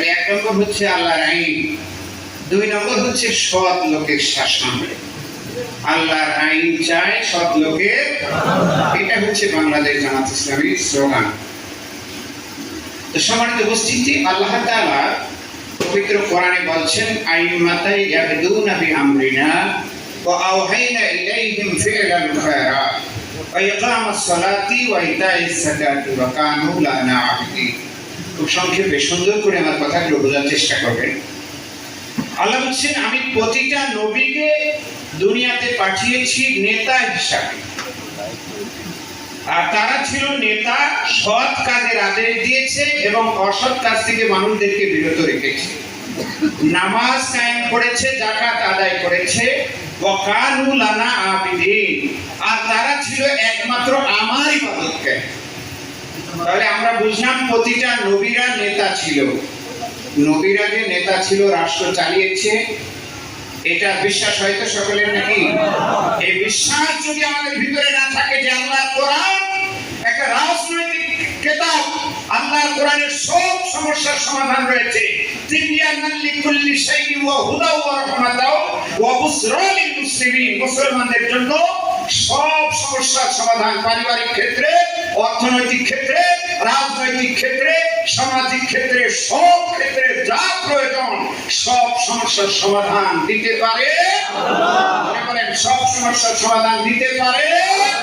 তাহলে এক নম্বর হচ্ছে আল্লাহর আইন, দুই নম্বর হচ্ছে সৎ লোকের শাসন। আল্লাহর আইন চাই, সৎ লোকের, এটা হচ্ছে বাংলাদেশ জামাত ইসলামীর স্লোগান। তো সম্মানিত উপস্থিতি, আল্লাহ তাআলা পবিত্র কোরআনে বলছেন আইম্মাতাই ইয়াহদুনা বিআমরিনা ওয়া আওহাইনা ইলাইহিম ফি'লাল খায়রাত ওয়া ইকামাস সালাতি ওয়া ইতাইস যাকাতি ওয়া কানু লানা আবিদিন। খুব সংক্ষেপে সুন্দর করে আমার কথাগুলো বোঝার চেষ্টা করবেন। আল্লাহ বলছেন আমি প্রতিটা নবীকে দুনিয়াতে পাঠিয়েছি নেতা হিসাবে, আর তারা ছিল নেতা, সৎ কাজের আদেশ দিয়েছে এবং অসৎ কাজ থেকে মানুষদেরকে বিরত রেখেছে। নামাজ কায়েম করেছে, যাকাত আদায় করেছে, ওয়া কানু লানা আবিদিন, আর তারা ছিল একমাত্র আমার ইবাদতকারী। তাহলে আমরা বুঝলাম প্রতিটা নবীরা নেতা ছিল। নবীরা যে নেতা ছিল, রাষ্ট্র চালিয়েছে, এটা বিশ্বাস হয়তো সকলের নাকি? এই বিশ্বাস যদি আমাদের ভিতরে না থাকে যে আল্লাহর কোরআন একটা রাজনৈতিক কিতাব, আল্লাহর কোরআনের সব সমস্যার সমাধান রয়েছে, তিবিয়ানাল লিকুল্লি শাইইন ওয়া হুদা ওয়া রাহমাতাও ওয়া বুশরা লিল মুসলিমিন, মুসলমানদের জন্য সব সমস্যার সমাধান, পারিবারিক ক্ষেত্রে, অর্থনৈতিক ক্ষেত্রে, রাজনৈতিক ক্ষেত্রে, সামাজিক ক্ষেত্রে, সব ক্ষেত্রে যা প্রয়োজন সব সমস্যার সমাধান দিতে পারে আল্লাহ। সব সমস্যার সমাধান দিতে পারে আল্লাহ।